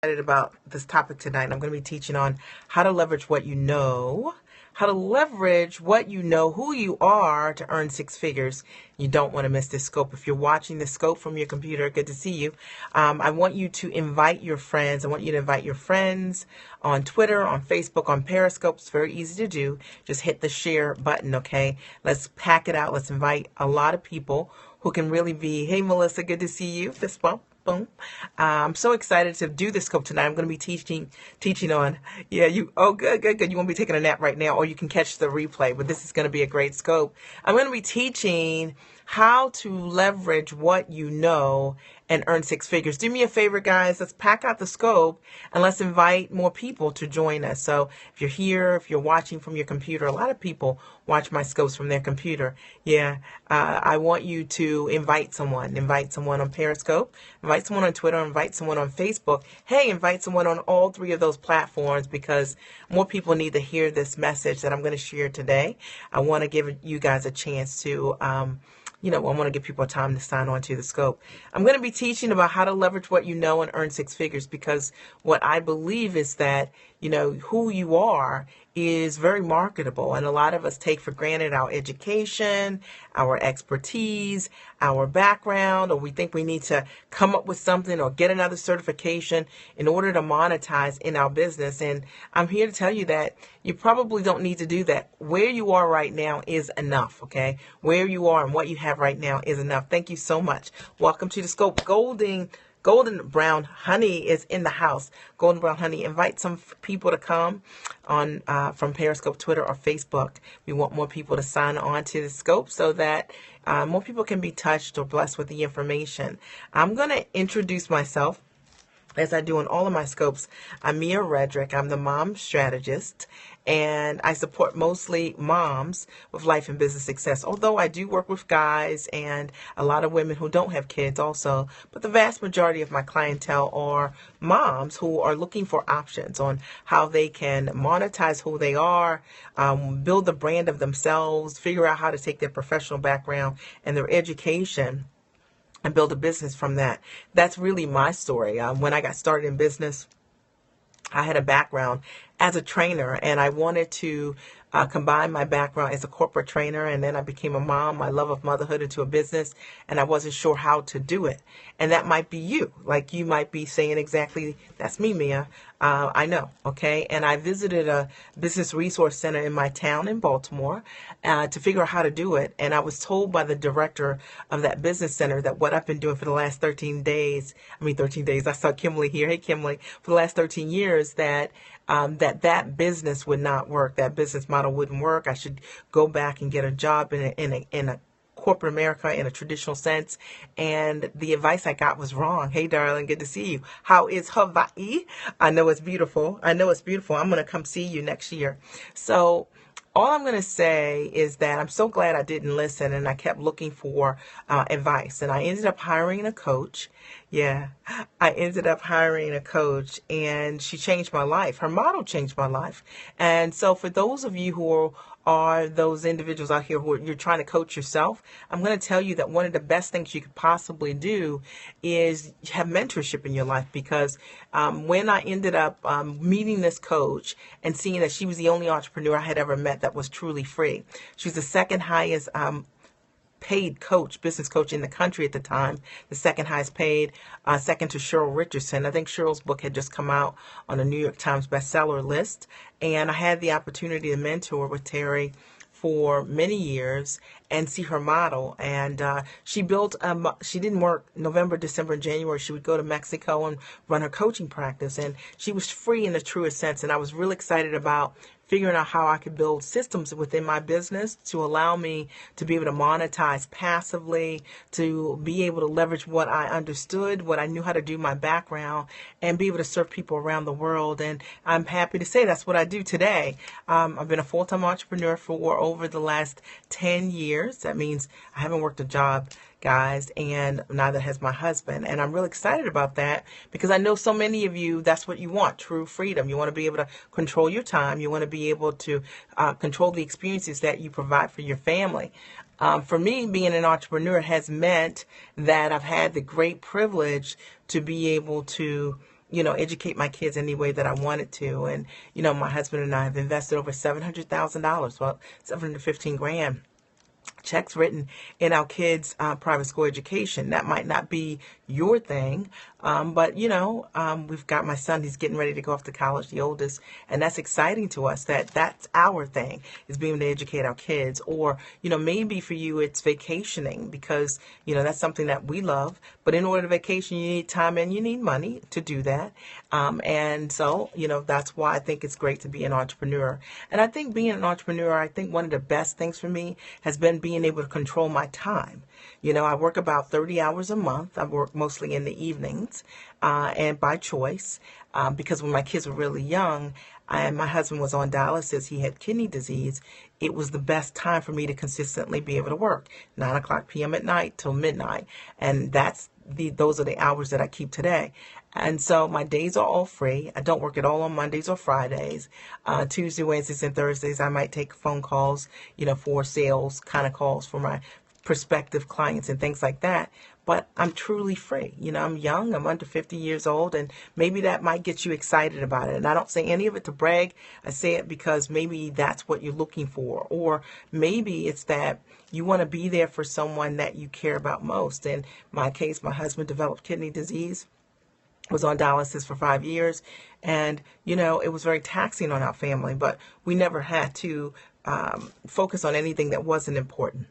About this topic tonight. I'm going to be teaching on how to leverage what you know, who you are to earn six figures. You don't want to miss this scope. If you're watching the scope from your computer, good to see you. I want you to invite your friends. I want you to invite your friends on Twitter, on Facebook, on Periscope. It's very easy to do. Just hit the share button, okay? Let's pack it out. Let's invite a lot of people who can really be, hey, Melissa, good to see you. Fist bump. Boom. I'm so excited to do this scope tonight. I'm going to be teaching on, good. You won't be taking a nap right now, or you can catch the replay, but this is going to be a great scope. I'm going to be teaching how to leverage what you know and earn six figures. Do me a favor, guys. Let's pack out the scope and let's invite more people to join us. So if you're here, if you're watching from your computer, a lot of people watch my scopes from their computer. I want you to invite someone on Periscope, invite someone on Twitter, invite someone on Facebook. Hey, invite someone on all three of those platforms, because more people need to hear this message that I'm going to share today. I want to give you guys a chance to I want to give people time to sign on to the scope. I'm going to be teaching about how to leverage what you know and earn six figures, because what I believe is that, who you are is very marketable. And a lot of us take for granted our education, our expertise, our background, or we think we need to come up with something or get another certification in order to monetize in our business. And I'm here to tell you that you probably don't need to do that. Where you are right now is enough, okay? Where you are and what you have right now is enough. Thank you so much. Welcome to the scope. Golden Brown Honey is in the house. Golden Brown Honey, invite some people to come on from Periscope, Twitter, or Facebook. We want more people to sign on to the scope so that more people can be touched or blessed with the information. I'm going to introduce myself, as I do in all of my scopes. I'm Mia Redrick. I'm the Mom Strategist, and I support mostly moms with life and business success, although I do work with guys and a lot of women who don't have kids also. But the vast majority of my clientele are moms who are looking for options on how they can monetize who they are, build the brand of themselves, figure out how to take their professional background and their education and build a business from that. That's really my story. When I got started in business, I had a background as a trainer, and I wanted to combine my background as a corporate trainer, and then I became a mom, my love of motherhood, into a business, and I wasn't sure how to do it. And that might be you. Like, you might be saying exactly, that's me, Mia. I know, okay? And I visited a business resource center in my town in Baltimore to figure out how to do it. And I was told by the director of that business center that what I've been doing for the last 13 days, I saw Kimberly here. Hey, Kimberly. For the last 13 years, that business would not work. That business model wouldn't work. I should go back and get a job in a corporate America in a traditional sense. And the advice I got was wrong. Hey, darling, good to see you. How is Hawaii? I know it's beautiful. I'm going to come see you next year. So all I'm going to say is that I'm so glad I didn't listen, and I kept looking for advice. And I ended up hiring a coach. I ended up hiring a coach, and she changed my life. Her model changed my life. And so for those of you who are those individuals out here who you're trying to coach yourself, I'm going to tell you that one of the best things you could possibly do is have mentorship in your life, because when I ended up meeting this coach and seeing that she was the only entrepreneur I had ever met that was truly free. She was the second highest paid business coach in the country at the time, the second highest paid, second to Cheryl Richardson. I think Cheryl's book had just come out on the New York Times bestseller list, and I had the opportunity to mentor with Terry for many years and see her model. And she didn't work November, December, and January. She would go to Mexico and run her coaching practice, and she was free in the truest sense. And I was really excited about figuring out how I could build systems within my business to allow me to be able to monetize passively, to be able to leverage what I understood, what I knew how to do, my background, and be able to serve people around the world. And I'm happy to say that's what I do today. I've been a full-time entrepreneur for over the last 10 years. That means I haven't worked a job, guys, and neither has my husband. And I'm really excited about that, because I know so many of you, that's what you want, true freedom. You want to be able to control your time. You want to be able to control the experiences that you provide for your family. For me, being an entrepreneur has meant that I've had the great privilege to be able to educate my kids any way that I wanted to. And, my husband and I have invested over $700,000, well, 715 grand checks written in our kids' private school education. That might not be your thing, but we've got my son. He's getting ready to go off to college, the oldest, and that's exciting to us. That's our thing, is being able to educate our kids. Or maybe for you it's vacationing, because that's something that we love. But in order to vacation, you need time and you need money to do that. And so that's why I think it's great to be an entrepreneur. And I think being an entrepreneur, I think one of the best things for me has been being able to control my time. I work about 30 hours a month. I work mostly in the evenings, and by choice, because when my kids were really young and my husband was on dialysis, he had kidney disease, it was the best time for me to consistently be able to work, 9 o'clock p.m. at night till midnight. And those are the hours that I keep today. And so my days are all free. I don't work at all on Mondays or Fridays. Tuesday, Wednesdays, and Thursdays, I might take phone calls, for sales kind of calls for my prospective clients and things like that. But I'm truly free. I'm young, I'm under 50 years old, and maybe that might get you excited about it. And I don't say any of it to brag. I say it because maybe that's what you're looking for. Or maybe it's that you want to be there for someone that you care about most. In my case, my husband developed kidney disease, was on dialysis for 5 years, and it was very taxing on our family, but we never had to focus on anything that wasn't important.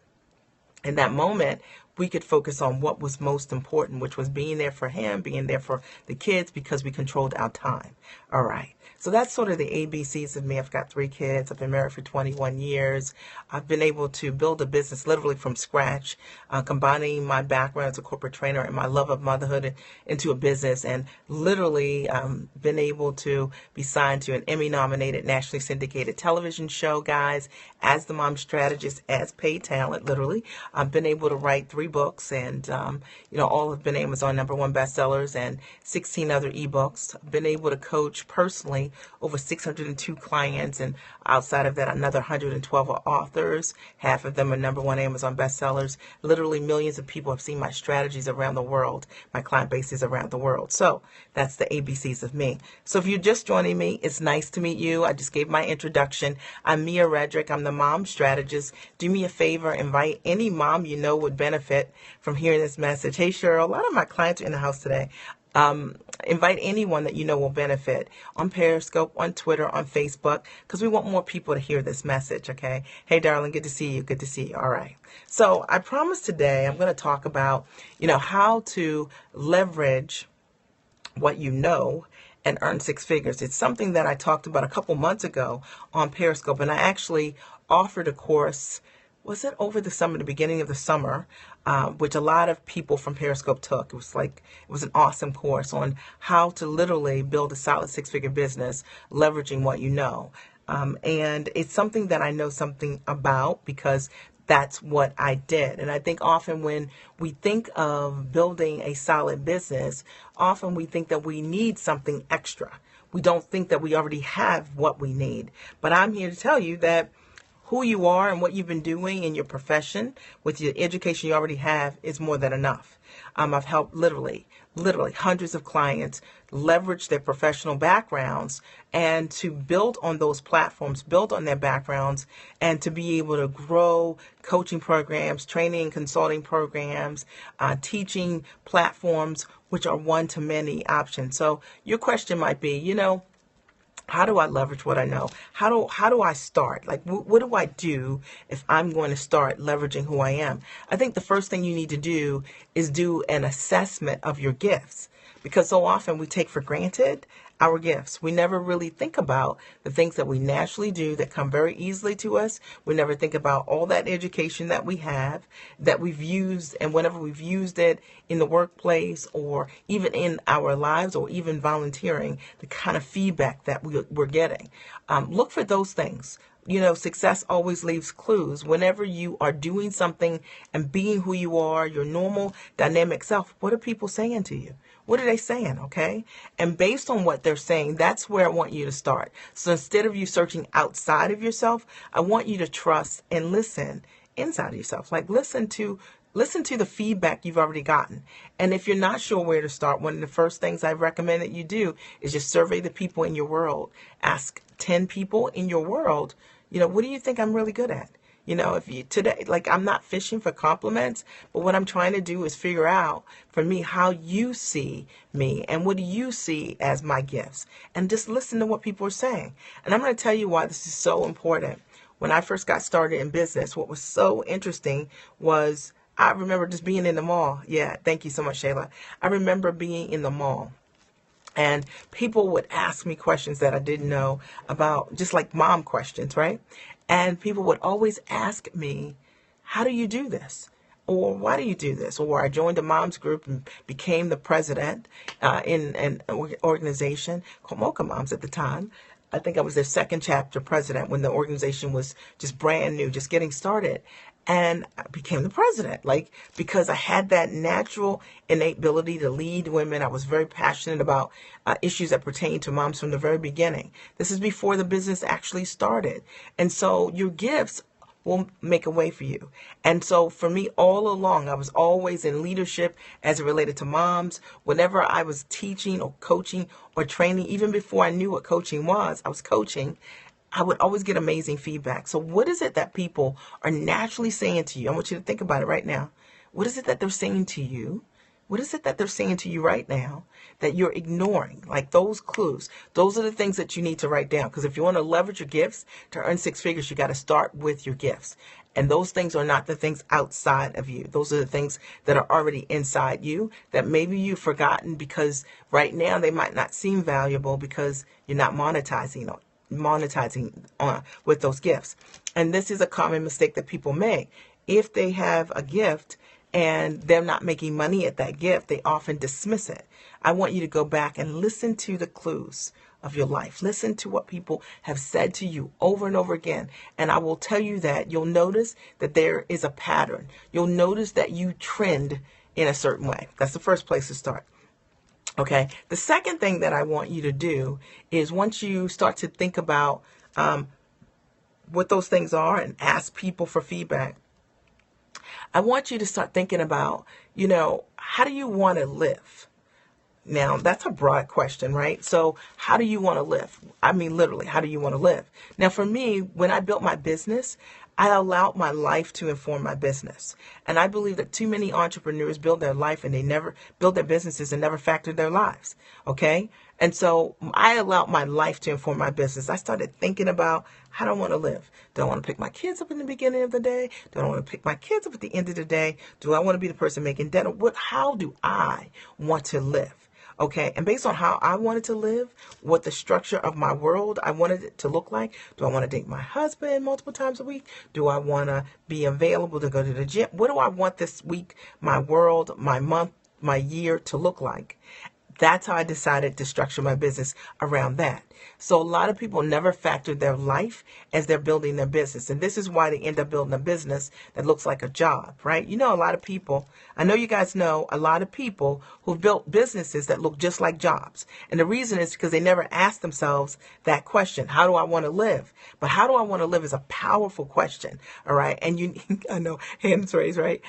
In that moment, we could focus on what was most important, which was being there for him, being there for the kids, because we controlled our time. All right. So that's sort of the ABCs of me. I've got 3 kids. I've been married for 21 years. I've been able to build a business literally from scratch, combining my background as a corporate trainer and my love of motherhood into a business, and literally been able to be signed to an Emmy-nominated, nationally syndicated television show, guys, as the Mom Strategist, as paid talent, literally. I've been able to write 3 books, and, all have been Amazon #1 bestsellers and 16 other ebooks. I've been able to coach personally over 602 clients, and outside of that, another 112 are authors. Half of them are #1 Amazon bestsellers. Literally millions of people have seen my strategies around the world. My client base is around the world. So that's the ABCs of me. So if you're just joining me, it's nice to meet you. I just gave my introduction. I'm Mia Redrick. I'm the Mom Strategist. Do me a favor, invite any mom you know would benefit from hearing this message. Hey, Cheryl, a lot of my clients are in the house today. Invite anyone that you know will benefit on Periscope, on Twitter, on Facebook, because we want more people to hear this message, okay? Hey, darling, good to see you. Good to see you. All right. So I promise today I'm going to talk about, how to leverage what you know and earn 6 figures. It's something that I talked about a couple months ago on Periscope, and I actually offered a course. Was it over the summer, the beginning of the summer, which a lot of people from Periscope took. It was an awesome course on how to literally build a solid 6-figure business, leveraging what you know. And it's something that I know something about, because that's what I did. And I think often when we think of building a solid business, often we think that we need something extra. We don't think that we already have what we need. But I'm here to tell you that who you are and what you've been doing in your profession with your education you already have is more than enough. I've helped literally hundreds of clients leverage their professional backgrounds and to build on those platforms, build on their backgrounds, and to be able to grow coaching programs, training and consulting programs, teaching platforms, which are one-to-many options. So your question might be, how do I leverage what I know? How do I start? Like, what do I do if I'm going to start leveraging who I am? I think the first thing you need to do is do an assessment of your gifts, because so often we take for granted our gifts. We never really think about the things that we naturally do that come very easily to us. We never think about all that education that we have, that we've used, and whenever we've used it in the workplace or even in our lives or even volunteering, the kind of feedback that we're getting. Look for those things. Success always leaves clues. Whenever you are doing something and being who you are, your normal dynamic self, what are people saying to you? What are they saying, okay? And based on what they're saying, that's where I want you to start. So instead of you searching outside of yourself, I want you to trust and listen inside of yourself. Like, listen to Listen to the feedback you've already gotten. And if you're not sure where to start, one of the first things I recommend that you do is just survey the people in your world. Ask 10 people in your world, what do you think I'm really good at? If you today, like, I'm not fishing for compliments, but what I'm trying to do is figure out for me how you see me and what do you see as my gifts, and just listen to what people are saying. And I'm going to tell you why this is so important. When I first got started in business, what was so interesting was I remember just being in the mall. Yeah, thank you so much, Shayla. I remember being in the mall. And people would ask me questions that I didn't know about, just like mom questions, right? And people would always ask me, how do you do this? Or why do you do this? Or I joined a mom's group and became the president in an organization called Mocha Moms at the time. I think I was their second chapter president when the organization was just brand new, just getting started. And I became the president, because I had that natural, innate ability to lead women. I was very passionate about issues that pertain to moms from the very beginning. This is before the business actually started. And so your gifts will make a way for you. And so for me, all along, I was always in leadership as it related to moms. Whenever I was teaching or coaching or training, even before I knew what coaching was, I was coaching. I would always get amazing feedback. So what is it that people are naturally saying to you? I want you to think about it right now. What is it that they're saying to you? What is it that they're saying to you right now that you're ignoring? Like those clues. Those are the things that you need to write down. Because if you want to leverage your gifts to earn six figures, you got to start with your gifts. And those things are not the things outside of you. Those are the things that are already inside you that maybe you've forgotten because right now they might not seem valuable because you're not monetizing with those gifts. And this is a common mistake that people make. If they have a gift and they're not making money at that gift, they often dismiss it. I want you to go back and listen to the clues of your life. Listen to what people have said to you over and over again. And I will tell you that you'll notice that there is a pattern. You'll notice that you trend in a certain way. That's the first place to start. Okay. The second thing that I want you to do is once you start to think about what those things are and ask people for feedback, I want you to start thinking about, how do you want to live? Now, that's a broad question, right? So how do you want to live? I mean, literally, how do you want to live? Now, for me, when I built my business, I allowed my life to inform my business. And I believe that too many entrepreneurs build their life and they never build their businesses and never factor their lives. Okay. And so I allowed my life to inform my business. I started thinking about how do I want to live? Do I want to pick my kids up in the beginning of the day? Do I want to pick my kids up at the end of the day? Do I want to be the person making dinner? How do I want to live? Okay, and based on how I wanted to live, what the structure of my world I wanted it to look like, do I want to date my husband multiple times a week? Do I want to be available to go to the gym? What do I want this week, my world, my month, my year to look like? That's how I decided to structure my business around that. So a lot of people never factor their life as they're building their business. And this is why they end up building a business that looks like a job, right? A lot of people, I know you guys know a lot of people who've built businesses that look just like jobs. And the reason is because they never ask themselves that question, how do I want to live? But how do I want to live is a powerful question, all right? And I know, hands raised, right?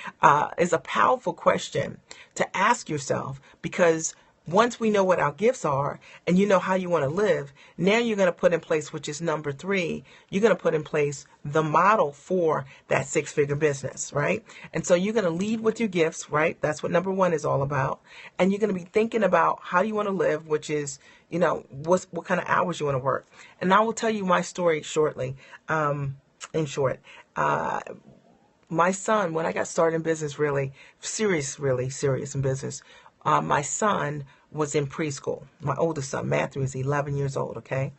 Is a powerful question to ask yourself because once we know what our gifts are and you know how you want to live, now you're going to put in place, which is number 3, you're going to put in place the model for that six-figure business, right? And so you're going to lead with your gifts, right? That's what number 1 is all about. And you're going to be thinking about how you want to live, which is, what kind of hours you want to work. And I will tell you my story shortly. In short, my son, when I got started in business, really serious in business, my son was in preschool. My oldest son, Matthew, is 11 years old, okay?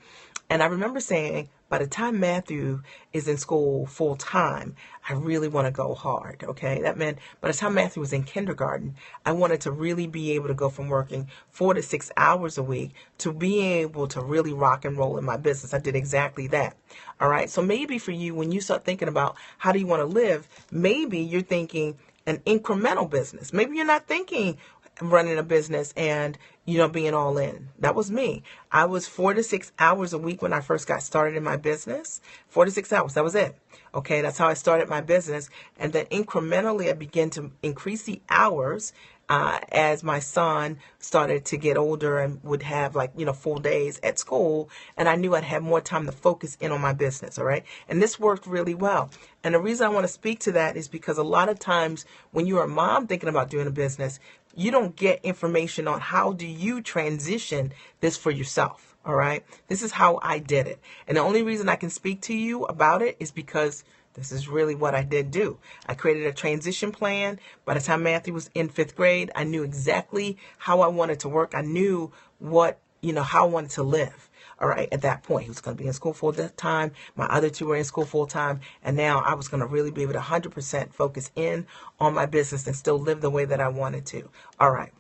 And I remember saying, by the time Matthew is in school full time, I really want to go hard, okay? That meant by the time Matthew was in kindergarten, I wanted to really be able to go from working 4 to 6 hours a week to being able to really rock and roll in my business. I did exactly that, all right? So maybe for you, when you start thinking about how do you want to live, maybe you're thinking an incremental business. Maybe you're not thinking running a business and, being all in. That was me. I was 4 to 6 hours a week when I first got started in my business. 4 to 6 hours. That was it. Okay. That's how I started my business. And then incrementally, I began to increase the hours as my son started to get older and would have full days at school. And I knew I'd have more time to focus in on my business. All right. And this worked really well. And the reason I want to speak to that is because a lot of times when you're a mom thinking about doing a business, you don't get information on how do you transition this for yourself. All right. This is how I did it. And the only reason I can speak to you about it is because this is really what I did do. I created a transition plan. By the time Matthew was in 5th grade, I knew exactly how I wanted to work. I knew how I wanted to live. All right. At that point, he was going to be in school full time. My other 2 were in school full time. And now I was going to really be able to 100% focus in on my business and still live the way that I wanted to. All right.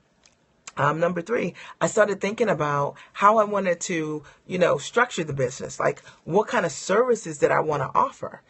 Number 3, I started thinking about how I wanted to, structure the business. Like what kind of services did I want to offer?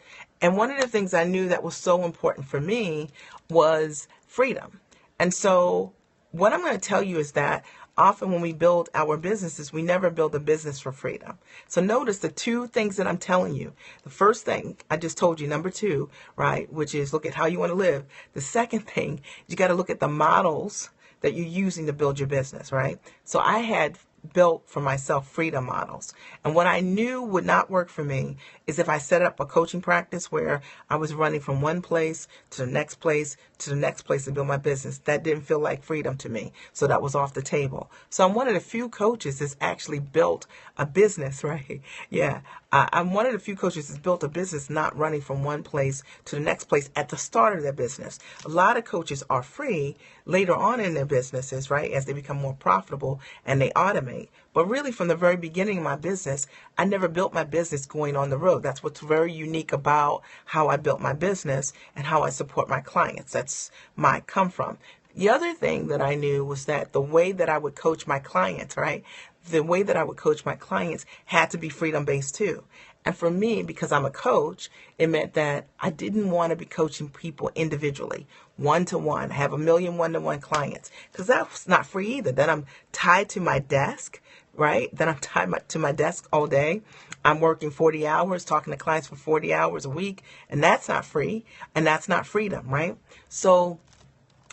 And one of the things I knew that was so important for me was freedom. And so what I'm going to tell you is that often when we build our businesses, we never build a business for freedom. So notice the 2 things that I'm telling you. The first thing I just told you, number 2, right, which is look at how you want to live. The second thing, you got to look at the models that you're using to build your business, right? So I had built for myself freedom models. And what I knew would not work for me is if I set up a coaching practice where I was running from one place to the next place to the next place to build my business. That didn't feel like freedom to me. So that was off the table. So I'm one of the few coaches that's actually built a business, right? Yeah. I'm one of the few coaches that's built a business not running from one place to the next place at the start of their business. A lot of coaches are free later on in their businesses, right? As they become more profitable and they automate. But really from the very beginning of my business, I never built my business going on the road. That's what's very unique about how I built my business and how I support my clients. That's my come from. The other thing that I knew was that the way that I would coach my clients, right? The way that I would coach my clients had to be freedom-based too. And for me, because I'm a coach, it meant that I didn't want to be coaching people individually, one-to-one, have 1 million one-to-one clients, because that's not free either. Then I'm tied to my desk, right? Then I'm tied to my desk all day. I'm working 40 hours, talking to clients for 40 hours a week, and that's not free, and that's not freedom, right? So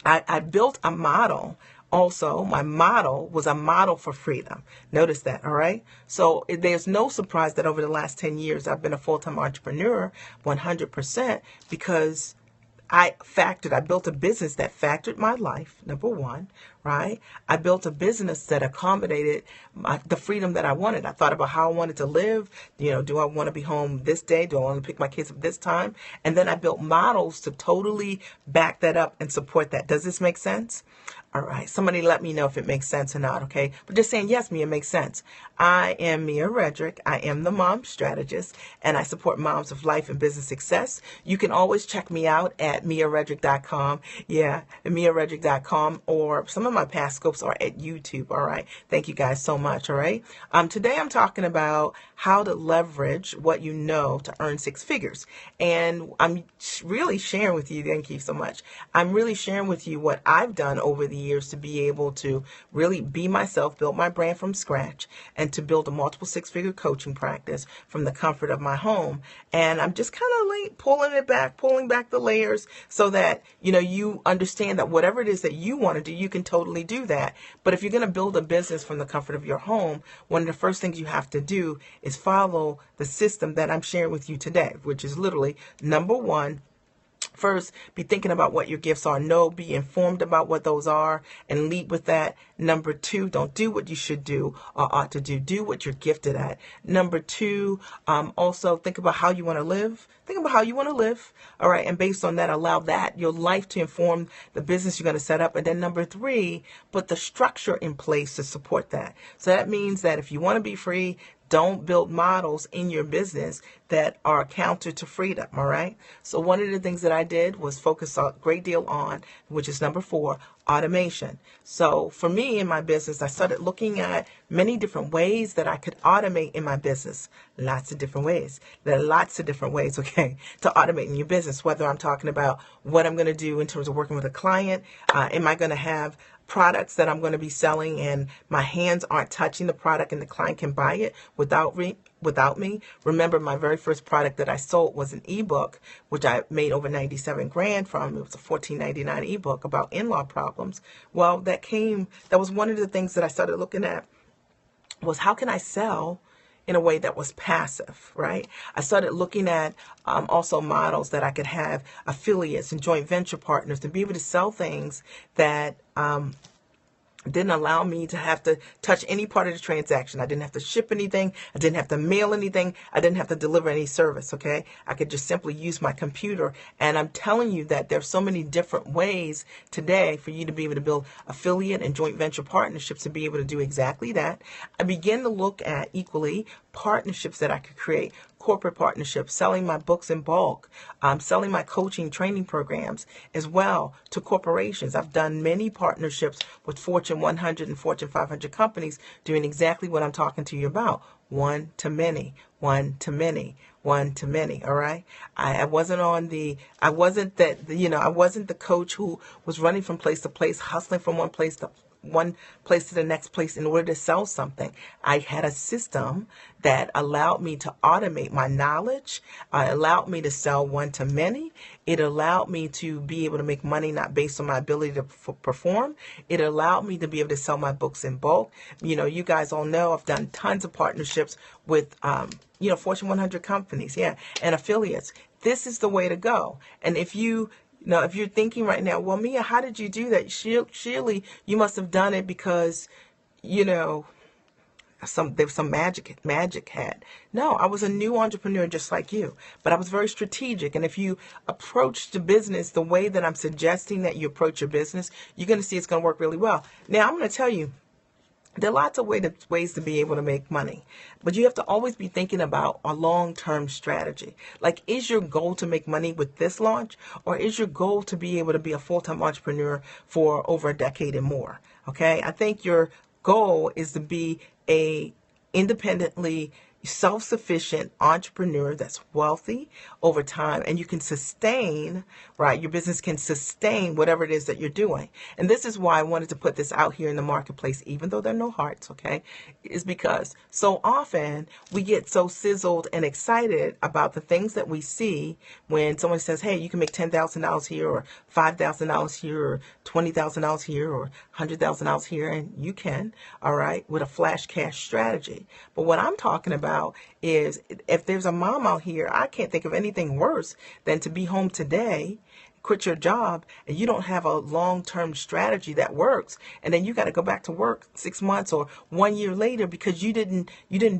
I built a model. Also, my model was a model for freedom. Notice that, all right? So there's no surprise that over the last 10 years, I've been a full-time entrepreneur, 100%, because I built a business that factored my life, number 1, right? I built a business that accommodated the freedom that I wanted. I thought about how I wanted to live. Do I want to be home this day? Do I want to pick my kids up this time? And then I built models to totally back that up and support that. Does this make sense? All right. Somebody let me know if it makes sense or not, okay? But just saying, yes, Mia, it makes sense. I am Mia Redrick. I am the Mom Strategist, and I support moms of life and business success. You can always check me out at miaredrick.com. Yeah, at miaredrick.com, or some of my past scopes are at YouTube, all right? Thank you guys so much, all right? Today I'm talking about how to leverage what you know to earn 6 figures. And I'm really sharing with you, thank you so much. I'm really sharing with you what I've done over the years to be able to really be myself, build my brand from scratch, and to build a multiple 6-figure coaching practice from the comfort of my home. And I'm just kind of like pulling back the layers so that, you understand that whatever it is that you want to do, you can totally do that. But if you're going to build a business from the comfort of your home, one of the first things you have to do is follow the system that I'm sharing with you today, which is literally number 1. First, be thinking about what your gifts are. Be informed about what those are and lead with that. Number 2, don't do what you should do or ought to do. Do what you're gifted at. Number 2, also think about how you want to live. Think about how you want to live. All right. And based on that, allow that, your life, to inform the business you're going to set up. And then number 3, put the structure in place to support that. So that means that if you want to be free, don't build models in your business that are counter to freedom, all right? So one of the things that I did was focus a great deal on, which is number 4, automation. So for me in my business, I started looking at many different ways that I could automate in my business. Lots of different ways. There are lots of different ways, okay, to automate in your business, whether I'm talking about what I'm going to do in terms of working with a client. Am I going to have products that I'm going to be selling and my hands aren't touching the product and the client can buy it without me. Remember, my very first product that I sold was an ebook, which I made over 97 grand from. It was a $14.99 ebook about in-law problems. Well, that was one of the things that I started looking at, was how can I sell in a way that was passive, right? I started looking at also models that I could have affiliates and joint venture partners to be able to sell things that didn't allow me to have to touch any part of the transaction. I didn't have to ship anything. I didn't have to mail anything. I didn't have to deliver any service, okay? I could just simply use my computer. And I'm telling you that there's so many different ways today for you to be able to build affiliate and joint venture partnerships to be able to do exactly that. I began to look at equally partnerships that I could create, corporate partnerships, selling my books in bulk, selling my coaching training programs as well to corporations. I've done many partnerships with Fortune 100 and Fortune 500 companies doing exactly what I'm talking to you about. One to many, one to many, one to many. All right. I wasn't the coach who was running from place to place, hustling from one place to the next place in order to sell something. I had a system that allowed me to automate my knowledge. It allowed me to sell one to many. It allowed me to be able to make money not based on my ability to perform. It allowed me to be able to sell my books in bulk. You guys all know I've done tons of partnerships with Fortune 100 companies, and affiliates. This is the way to go. And if you're thinking right now, well, Mia, how did you do that? Surely you must have done it because, there was some magic had. No, I was a new entrepreneur just like you, but I was very strategic. And if you approach the business the way that I'm suggesting that you approach your business, you're going to see it's going to work really well. Now, I'm going to tell you, there are lots of ways to be able to make money, but you have to always be thinking about a long-term strategy. Like, is your goal to make money with this launch, or is your goal to be able to be a full-time entrepreneur for over a decade and more? Okay, I think your goal is to be a independently self-sufficient entrepreneur that's wealthy over time, and you can sustain, right? Your business can sustain whatever it is that you're doing. And this is why I wanted to put this out here in the marketplace, even though there are no hearts, okay? Is because so often we get so sizzled and excited about the things that we see when someone says, hey, you can make $10,000 here, or $5,000 here, or $20,000 here, or $100,000 here, and you can, all right, with a flash cash strategy. But what I'm talking about is, if there's a mom out here, I can't think of anything worse than to be home today, quit your job, and you don't have a long-term strategy that works, and then you got to go back to work 6 months or 1 year later because you didn't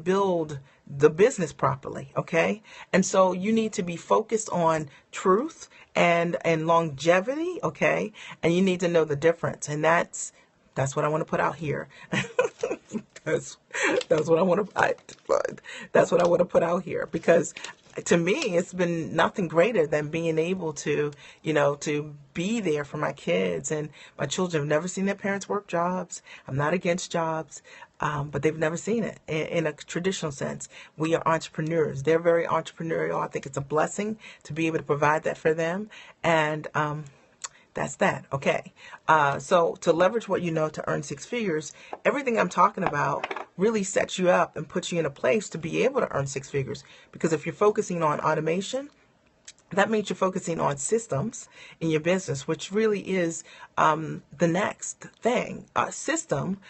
build the business properly, okay? And so you need to be focused on truth and longevity, okay? And you need to know the difference, and that's what I want to put out here. That's what I want to. That's what I want to put out here, because to me, it's been nothing greater than being able to, to be there for my kids. And my children have never seen their parents work jobs. I'm not against jobs, but they've never seen it in a traditional sense. We are entrepreneurs. They're very entrepreneurial. I think it's a blessing to be able to provide that for them. And that's that. Okay. So to leverage what you know to earn six figures, everything I'm talking about really sets you up and puts you in a place to be able to earn six figures. Because if you're focusing on automation, that means you're focusing on systems in your business, which really is the next thing. A system,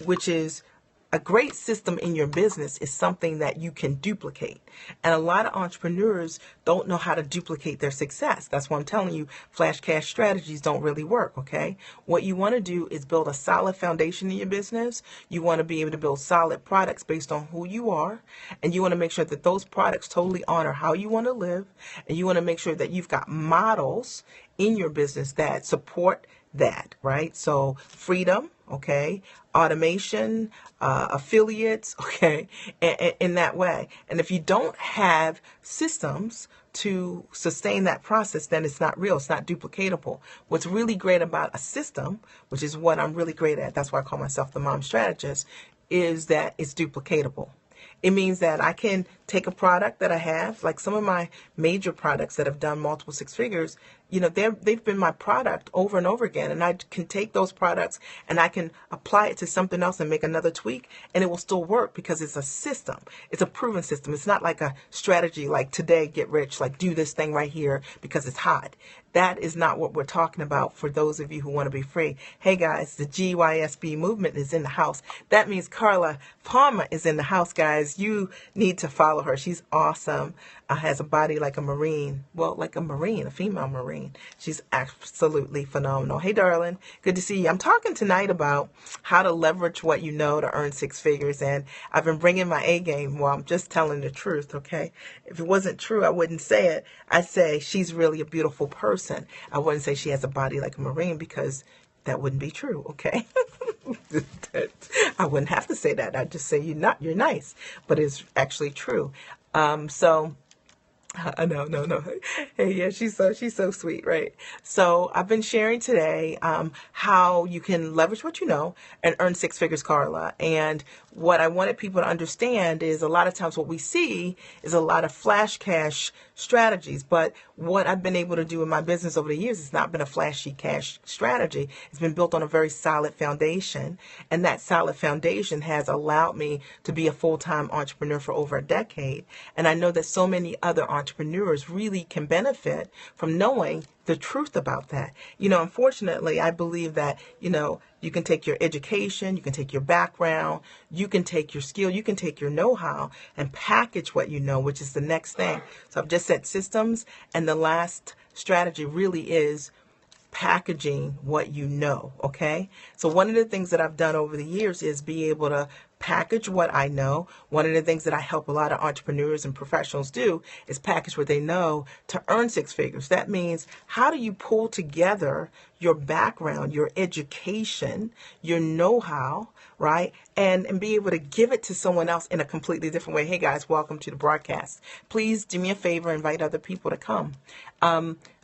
which is a great system in your business, is something that you can duplicate. And a lot of entrepreneurs don't know how to duplicate their success. That's why I'm telling you, flash cash strategies don't really work, okay? What you want to do is build a solid foundation in your business. You want to be able to build solid products based on who you are. And you want to make sure that those products totally honor how you want to live. And you want to make sure that you've got models in your business that support that, right? So freedom, okay, automation, affiliates, okay, in that way. And if you don't have systems to sustain that process, then it's not real. It's not duplicatable. What's really great about a system, which is what I'm really great at, that's why I call myself the Mom Strategist, is that it's duplicatable. It means that I can take a product that I have, like some of my major products that have done multiple six figures, they've been my product over and over again, and I can take those products and I can apply it to something else and make another tweak, and it will still work because it's a system. It's a proven system. It's not like a strategy like today, get rich, like do this thing right here because it's hot. That is not what we're talking about for those of you who want to be free. Hey guys, the GYSB movement is in the house. That means Carla Palmer is in the house, guys. You need to follow her. She's awesome. Has a body like a Marine. Well, like a Marine, a female Marine. She's absolutely phenomenal. Hey, darling. Good to see you. I'm talking tonight about how to leverage what you know to earn six figures. And I've been bringing my A game. Well, I'm just telling the truth, okay? If it wasn't true, I wouldn't say it. I'd say she's really a beautiful person. I wouldn't say she has a body like a Marine because that wouldn't be true, okay? I wouldn't have to say that. I'd just say you're nice, but it's actually true. No. Hey, yeah, she's so sweet, right? So I've been sharing today how you can leverage what you know and earn six figures, Carla. And what I wanted people to understand is a lot of times what we see is a lot of flash cash strategies. But what I've been able to do in my business over the years has not been a flashy cash strategy. It's been built on a very solid foundation. And that solid foundation has allowed me to be a full-time entrepreneur for over a decade. And I know that so many other entrepreneurs really can benefit from knowing the truth about that. Unfortunately, I believe that, you can take your education, you can take your background, you can take your skill, you can take your know-how and package what you know, which is the next thing. So I've just said systems, and the last strategy really is packaging what you know, okay? So one of the things that I've done over the years is be able to package what I know. One of the things that I help a lot of entrepreneurs and professionals do is package what they know to earn six figures. That means, how do you pull together your background, your education, your know-how, right? And be able to give it to someone else in a completely different way. Hey guys, welcome to the broadcast. Please do me a favor, invite other people to come.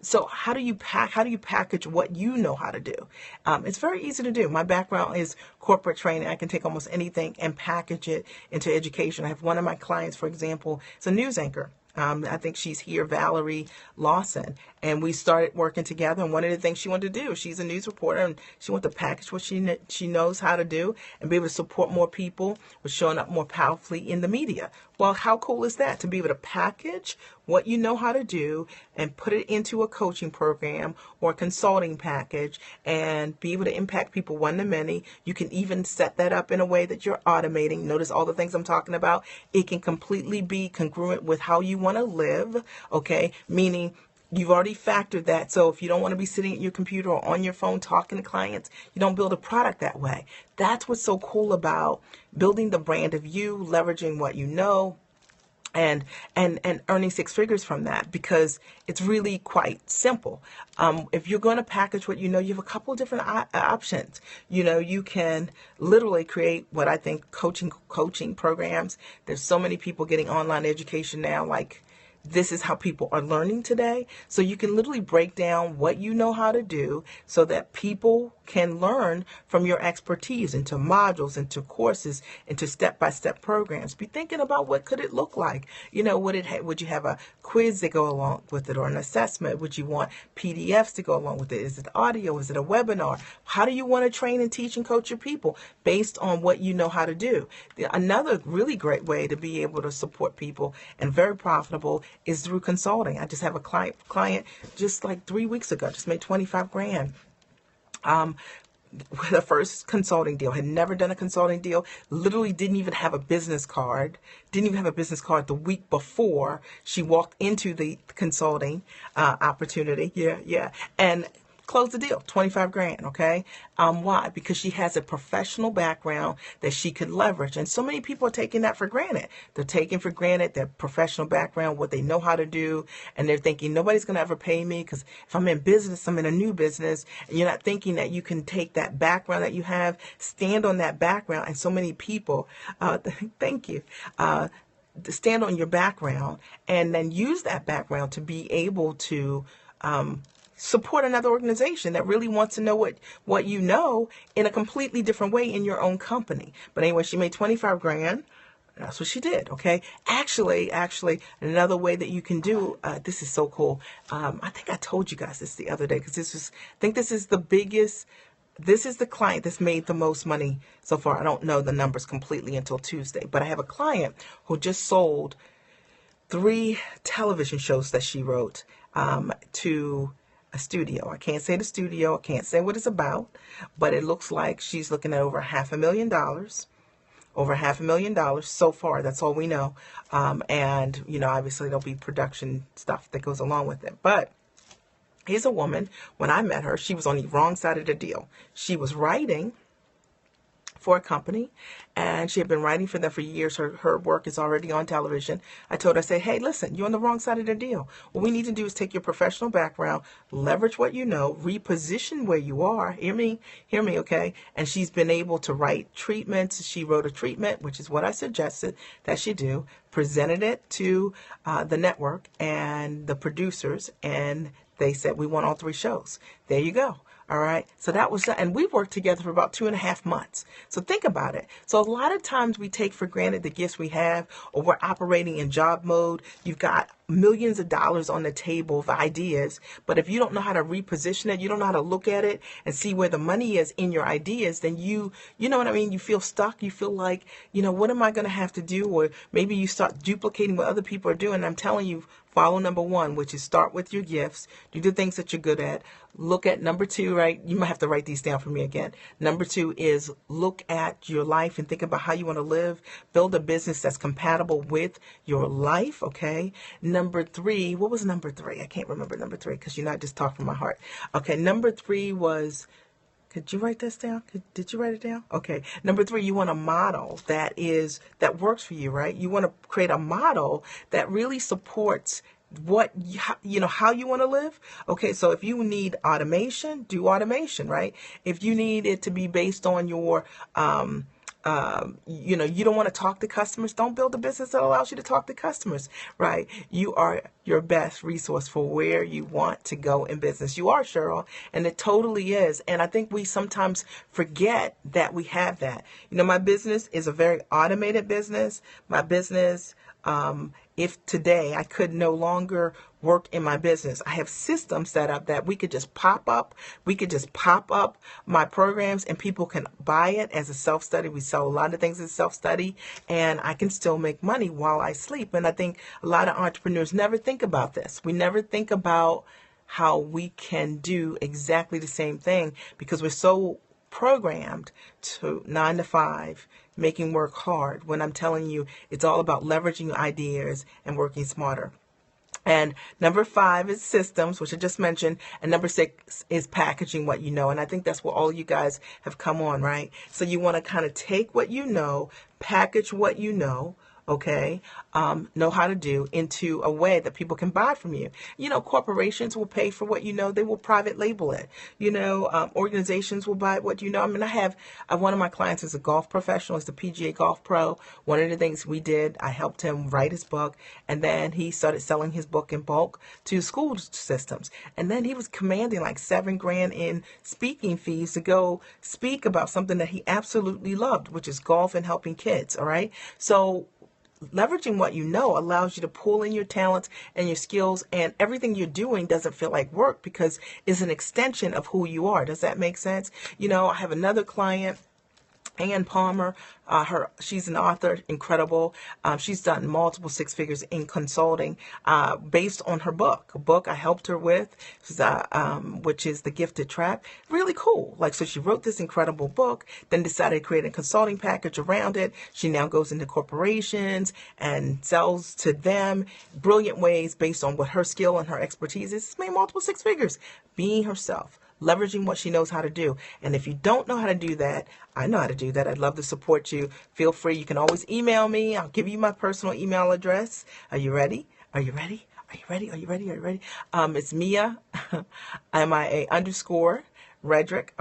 So how do you package what you know how to do? It's very easy to do. My background is corporate training. I can take almost anything and package it into education. I have one of my clients, for example, is a news anchor. I think she's here, Valerie Lawson, and we started working together. And one of the things she wanted to do, she's a news reporter, and she wanted to package what she knows how to do and be able to support more people with showing up more powerfully in the media. Well, how cool is that, to be able to package what you know how to do and put it into a coaching program or a consulting package and be able to impact people one to many? You can even set that up in a way that you're automating. Notice all the things I'm talking about. It can completely be congruent with how you want to live, okay? Meaning you've already factored that. So if you don't want to be sitting at your computer or on your phone talking to clients, you don't build a product that way. That's what's so cool about building the brand of you, leveraging what you know, and earning six figures from that, because it's really quite simple. If you're going to package what you know, you have a couple of different options. You can literally create what I think coaching programs. There's so many people getting online education now, like this is how people are learning today. So you can literally break down what you know how to do so that people can learn from your expertise into modules, into courses, into step-by-step programs. Be thinking about, what could it look like? Would you have a quiz to go along with it, or an assessment? Would you want PDFs to go along with it? Is it audio? Is it a webinar? How do you want to train and teach and coach your people based on what you know how to do? Another really great way to be able to support people and very profitable is through consulting. I just have a client just like 3 weeks ago, just made 25 grand. With a first consulting deal, had never done a consulting deal, literally didn't even have a business card, the week before she walked into the consulting opportunity. Yeah. And close the deal, 25 grand, okay? Why? Because she has a professional background that she could leverage. And so many people are taking that for granted. They're taking for granted their professional background, what they know how to do, and they're thinking, nobody's going to ever pay me, because if I'm in business, I'm in a new business. And you're not thinking that you can take that background that you have, stand on that background. And so many people, thank you, stand on your background and then use that background to be able to support another organization that really wants to know what you know in a completely different way in your own company. But anyway, she made 25 grand. That's what she did. Okay. Actually, another way that you can do, this is so cool. I think I told you guys this the other day, because I think this is the biggest, this is the client that's made the most money so far. I don't know the numbers completely until Tuesday, but I have a client who just sold 3 television shows that she wrote, to a studio. I can't say the studio. I can't say what it's about, but it looks like she's looking at over $500,000. Over $500,000 so far. That's all we know. And, obviously there'll be production stuff that goes along with it. But here's a woman, when I met her, she was on the wrong side of the deal. She was writing for a company, and she had been writing for them for years. Her work is already on television. I told her, I said, hey, listen, you're on the wrong side of the deal. What we need to do is take your professional background, leverage what you know, reposition where you are. Hear me, okay? And she's been able to write treatments. She wrote a treatment, which is what I suggested that she do, presented it to the network and the producers, and they said, we want all 3 shows. There you go. All right. So that was, and we worked together for about 2.5 months. So think about it. So a lot of times we take for granted the gifts we have, or we're operating in job mode. You've got millions of dollars on the table of ideas, but if you don't know how to reposition it, you don't know how to look at it and see where the money is in your ideas, then you know what I mean? You feel stuck. You feel like, what am I going to have to do? Or maybe you start duplicating what other people are doing. I'm telling you, follow number 1, which is start with your gifts. Do the things that you're good at. Look at number 2, right? You might have to write these down for me again. Number 2 is look at your life and think about how you want to live. Build a business that's compatible with your life, okay? Number 3, what was number 3? I can't remember number 3 because I just talk from my heart. Okay, number 3 was, could you write this down? Did you write it down? Okay. Number 3, you want a model that works for you, right? You want to create a model that really supports how you want to live. Okay, so if you need automation, do automation, right? If you need it to be based on your you don't want to talk to customers, don't build a business that allows you to talk to customers, right? You are your best resource for where you want to go in business. You are, Cheryl, and it totally is. And I think we sometimes forget that we have that. My business is a very automated business. My business, if today I could no longer work in my business, I have systems set up that we could just pop up. We could just pop up my programs and people can buy it as a self-study. We sell a lot of things as self-study, and I can still make money while I sleep. And I think a lot of entrepreneurs never think about this. We never think about how we can do exactly the same thing because we're so programmed to 9 to 5, making work hard, when I'm telling you it's all about leveraging ideas and working smarter. And number 5 is systems, which I just mentioned. And number 6 is packaging what you know. And I think that's where all you guys have come on, right? So you want to kind of take what you know, package what you know, okay, know how to do into a way that people can buy from you. Corporations will pay for what you know. They will private label it. Organizations will buy what you know. I mean, I have one of my clients is a golf professional. Is the PGA Golf Pro. One of the things we did, I helped him write his book, and then he started selling his book in bulk to school systems. And then he was commanding like $7,000 in speaking fees to go speak about something that he absolutely loved, which is golf and helping kids. All right. So leveraging what you know allows you to pull in your talents and your skills, and everything you're doing doesn't feel like work because it's an extension of who you are. Does that make sense? I have another client, Ann Palmer, she's an author, incredible. She's done multiple 6 figures in consulting based on her book. A book I helped her with, which is The Gifted Trap. Really cool. So she wrote this incredible book, then decided to create a consulting package around it. She now goes into corporations and sells to them brilliant ways based on what her skill and her expertise is. She's made multiple 6 figures, being herself, leveraging what she knows how to do. And if you don't know how to do that, I know how to do that. I'd love to support you. Feel free. You can always email me. I'll give you my personal email address. Are you ready? Are you ready? Are you ready? Are you ready? Are you ready? It's Mia, MIA_Redrick, REDRICK,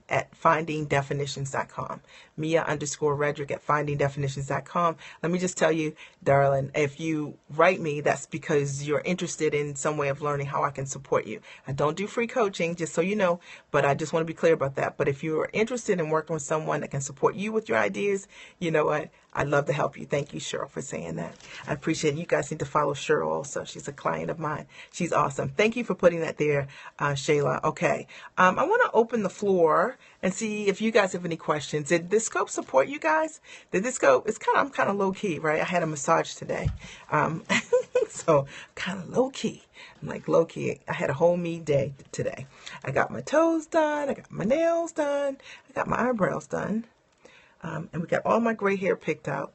at findingdefinitions.com. Mia_Redrick at findingdefinitions.com. Let me just tell you, darling, if you write me, that's because you're interested in some way of learning how I can support you. I don't do free coaching, just so you know, but I just want to be clear about that. But if you're interested in working with someone that can support you with your ideas, you know what? I'd love to help you. Thank you, Cheryl, for saying that. I appreciate it. You guys need to follow Cheryl also. She's a client of mine. She's awesome. Thank you for putting that there, Shayla. Okay. I want to open the floor and see if you guys have any questions. Did this scope support you guys? Did this scope? I'm kind of low key, right? I had a massage today. So kind of low key. I'm like low key. I had a whole me day today. I got my toes done. I got my nails done. I got my eyebrows done. And we got all my gray hair picked out.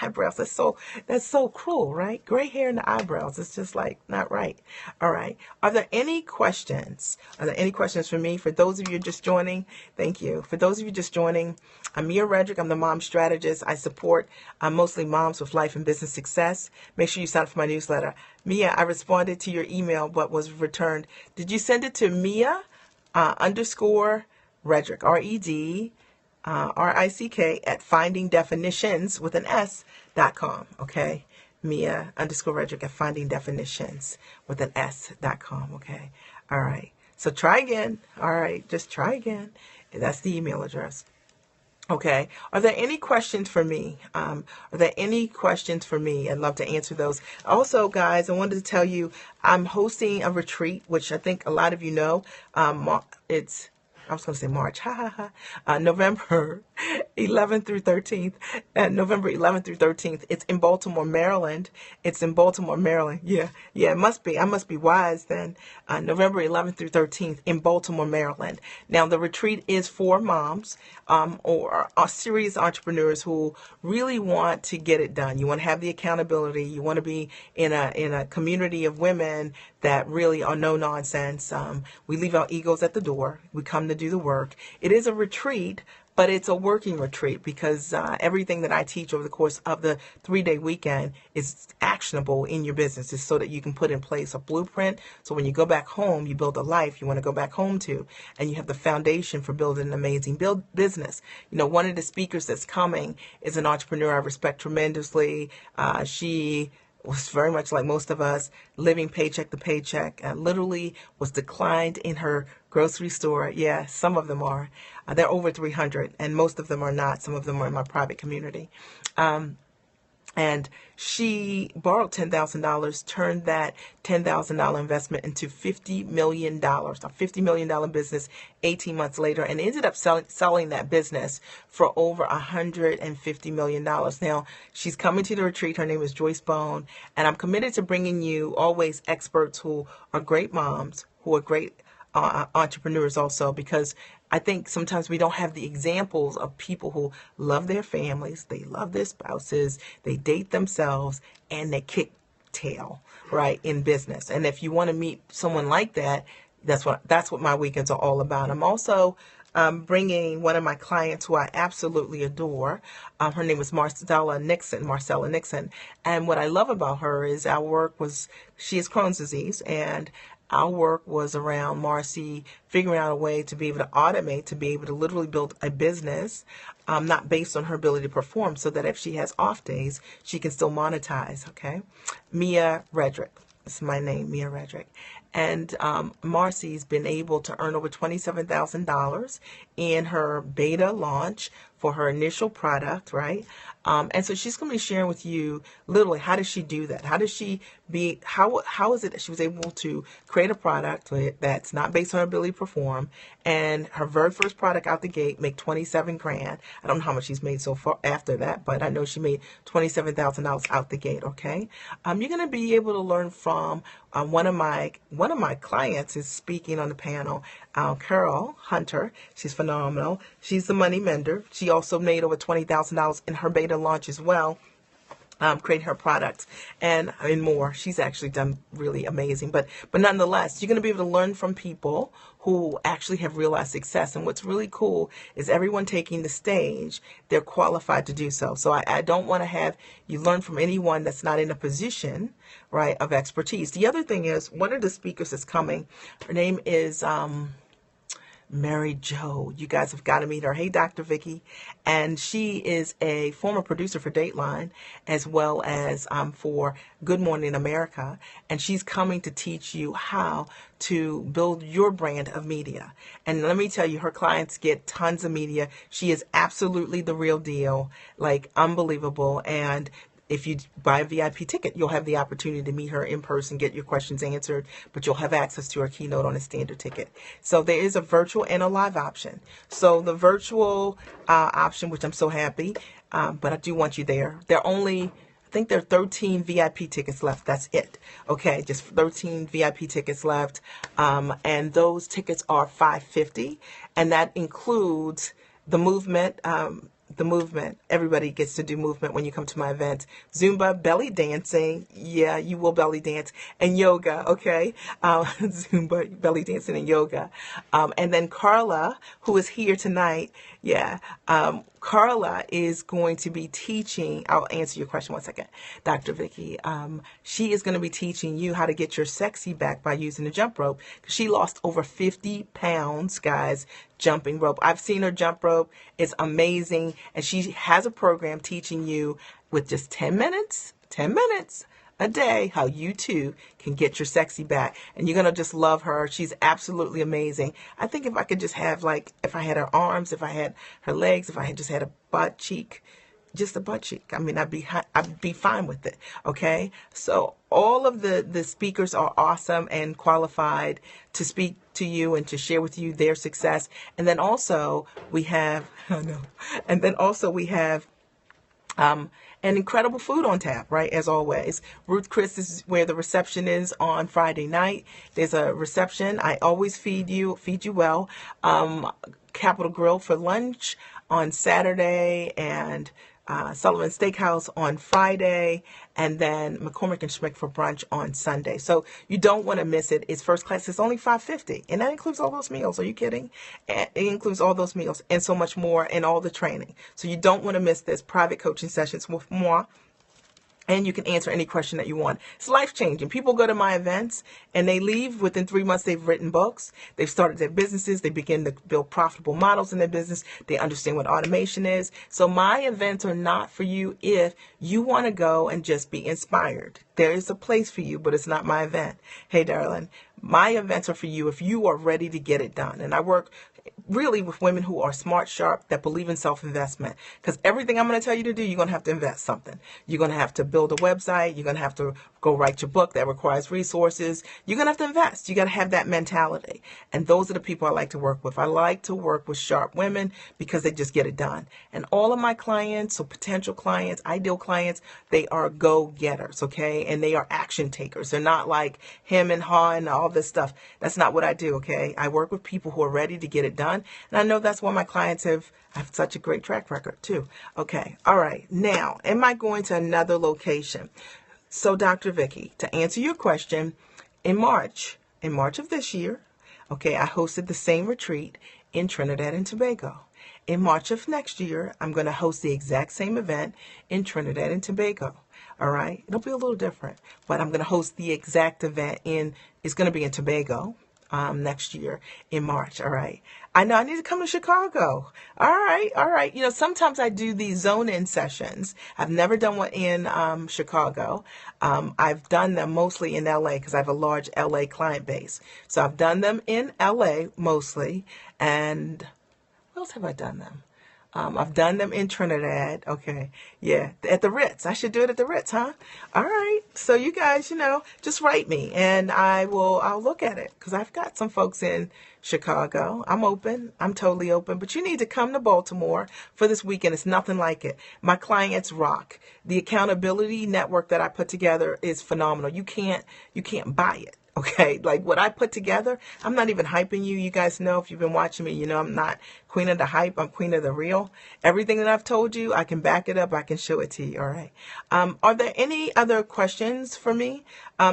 Eyebrows, that's so cruel, right? Gray hair in the eyebrows, it's just like not right. All right. Are there any questions? Are there any questions for me? For those of you just joining, thank you. For those of you just joining, I'm Mia Redrick. I'm the Mom Strategist. I support mostly moms with life and business success. Make sure you sign up for my newsletter. Mia, I responded to your email, but was returned. Did you send it to Mia _Redrick, RED RICK at findingdefinitions with an S.com. Okay. Mia _Redrick at findingdefinitions with an S.com. Okay. All right. So try again. All right. Just try again. That's the email address. Okay. Are there any questions for me? Are there any questions for me? I'd love to answer those. Also, guys, I wanted to tell you I'm hosting a retreat, which I think a lot of you know. I was going to say March, November 11th through 13th, November 11th through 13th. It's in Baltimore, Maryland. Yeah, it must be. I must be wise then. November 11th through 13th in Baltimore, Maryland. Now, the retreat is for moms or serious entrepreneurs who really want to get it done. You want to have the accountability. You want to be in a community of women that really are no nonsense. We leave our egos at the door. We come to do the work. It is a retreat, but it's a working retreat because everything that I teach over the course of the 3-day weekend is actionable in your business. It's so that you can put in place a blueprint. So when you go back home, you build a life you want to go back home to, and you have the foundation for building an amazing business. You know, one of the speakers that's coming is an entrepreneur I respect tremendously. She was very much like most of us, living paycheck to paycheck, and literally was declined in her grocery store. Yeah, some of them are. They're over 300, and most of them are not. Some of them are in my private community. And she borrowed $10,000, turned that $10,000 investment into $50 million, a $50 million business 18 months later, and ended up selling that business for over $150 million. Now, she's coming to the retreat. Her name is Joyce Bone, and I'm committed to bringing you always experts who are great moms, who are great entrepreneurs also, because I think sometimes we don't have the examples of people who love their families, they love their spouses, they date themselves, and they kick tail, right, in business. And if you want to meet someone like that, that's what my weekends are all about. I'm also bringing one of my clients who I absolutely adore. Her name is Marcella Nixon. And what I love about her is she has Crohn's disease, and our work was around Marcy figuring out a way to be able to automate, to be able to literally build a business, not based on her ability to perform, so that if she has off days, she can still monetize, okay? Mia Redrick. That's my name, Mia Redrick. And Marcy's been able to earn over $27,000 in her beta launch for her initial product, right? And so she's going to be sharing with you literally how does she do that? How is it that she was able to create a product that's not based on her ability to perform, and her very first product out the gate make 27 grand. I don't know how much she's made so far after that, but I know she made $27,000 out the gate. Okay, you're going to be able to learn from one of my clients is speaking on the panel. Carol Hunter. She's phenomenal. She's the money mender. She also made over $20,000 in her beta launch as well. Creating her products and more. She's actually done really amazing. But nonetheless, you're going to be able to learn from people who actually have realized success. And what's really cool is everyone taking the stage, they're qualified to do so. So I don't want to have you learn from anyone that's not in a position, right, of expertise. The other thing is, one of the speakers that's coming, her name is Mary Jo. You guys have got to meet her. Hey, Dr. Vicky. And she is a former producer for Dateline as well as for Good Morning America. And she's coming to teach you how to build your brand of media. And let me tell you, her clients get tons of media. She is absolutely the real deal, like unbelievable. And if you buy a VIP ticket, you'll have the opportunity to meet her in person, get your questions answered, but you'll have access to her keynote on a standard ticket. So there is a virtual and a live option. So the virtual option, which I'm so happy, but I do want you there. I think there are 13 VIP tickets left. That's it. Okay, just 13 VIP tickets left. And those tickets are $550. And that includes the movement. Everybody gets to do movement when you come to my event. Zumba, belly dancing. Yeah, you will belly dance. And yoga, okay? Zumba, belly dancing, and yoga. And then Carla, who is here tonight. Yeah. Carla is going to be teaching. I'll answer your question one second, Dr. Vicky. She is going to be teaching you how to get your sexy back by using the jump rope. She lost over 50 pounds, guys, jumping rope. I've seen her jump rope. It's amazing. And she has a program teaching you with just 10 minutes a day how you too can get your sexy back. And you're going to just love her. She's absolutely amazing. I think if I could just have, like, if I had her arms, if I had her legs, if I had just had a butt cheek, just a butt cheek, I mean, I'd be fine with it. Okay. So all of the speakers are awesome and qualified to speak to you and to share with you their success. And then also we have, and incredible food on tap, right? As always. Ruth Chris is where the reception is on Friday night. There's a reception. I always feed you well. Capitol Grill for lunch on Saturday, and Sullivan Steakhouse on Friday, and then McCormick and Schmick for brunch on Sunday. So you don't want to miss it. It's first class. It's only $550, and that includes all those meals. Are you kidding? It includes all those meals and so much more, and all the training. So you don't want to miss this. Private coaching sessions with moi. And you can answer any question that you want. It's life-changing. People go to my events and they leave. Within 3 months, they've written books. They've started their businesses. They begin to build profitable models in their business. They understand what automation is. So my events are not for you if you want to go and just be inspired. There is a place for you, but it's not my event. Hey, darling, my events are for you if you are ready to get it done. And I work really with women who are smart, sharp, that believe in self-investment. Because everything I'm going to tell you to do, you're going to have to invest something. You're going to have to build a website. You're going to have to go write your book that requires resources. You're going to have to invest. You got to have that mentality. And those are the people I like to work with. I like to work with sharp women because they just get it done. And all of my clients, so potential clients, ideal clients, they are go-getters, okay? And they are action takers. They're not like him and ha and all this stuff. That's not what I do, okay? I work with people who are ready to get it done. And I know that's why my clients have such a great track record too. Okay. All right. Now, am I going to another location? So Dr. Vicky, to answer your question, in March of this year, okay, I hosted the same retreat in Trinidad and Tobago. In March of next year, I'm going to host the exact same event in Trinidad and Tobago. All right. It'll be a little different, but I'm going to host the exact event it's going to be in Tobago. Next year in March. All right. I know I need to come to Chicago. All right. You know, sometimes I do these zone-in sessions. I've never done one in Chicago. I've done them mostly in LA because I have a large LA client base. So I've done them in LA mostly. And where else have I done them? I've done them in Trinidad. Okay. Yeah. At the Ritz. I should do it at the Ritz, huh? All right. So you guys, just write me and I'll look at it because I've got some folks in Chicago. I'm open. I'm totally open, but you need to come to Baltimore for this weekend. It's nothing like it. My clients rock. The accountability network that I put together is phenomenal. You can't buy it. Okay, like what I put together, I'm not even hyping you. You guys know, if you've been watching me, I'm not queen of the hype. I'm queen of the real. Everything that I've told you, I can back it up. I can show it to you. All right. Are there any other questions for me?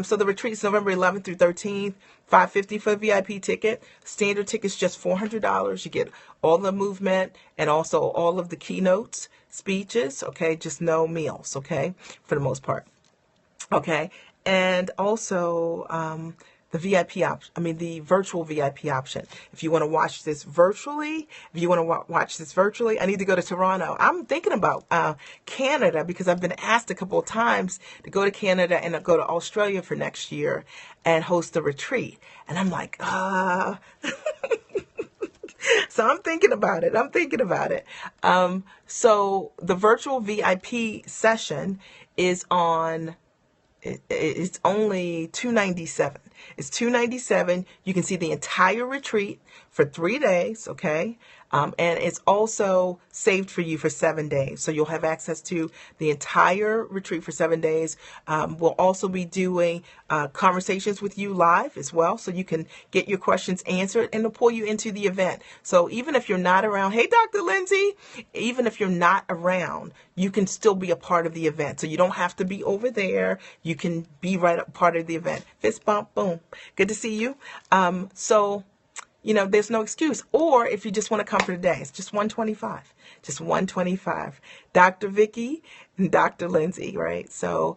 So the retreat is November 11th through 13th, $550 for a VIP ticket. Standard ticket's just $400. You get all the movement and also all of the keynotes, speeches. Okay, just no meals. Okay, for the most part. Okay. And also, the VIP option, the virtual VIP option. If you want to watch this virtually, I need to go to Toronto. I'm thinking about Canada, because I've been asked a couple of times to go to Canada and go to Australia for next year and host a retreat. And I'm like, So I'm thinking about it. So the virtual VIP session is on, it's only $297. It's $297. You can see the entire retreat for 3 days, okay? And it's also saved for you for 7 days. So you'll have access to the entire retreat for 7 days. We'll also be doing conversations with you live as well, so you can get your questions answered, and it'll pull you into the event. So even if you're not around, hey, Dr. Lindsay, even if you're not around, you can still be a part of the event. So you don't have to be over there. You can be right up part of the event. Fist bump, boom. Good to see you. There's no excuse. Or if you just want to come for the day, it's just $125. Just $125. Dr. Vicky and Dr. Lindsay, right? So,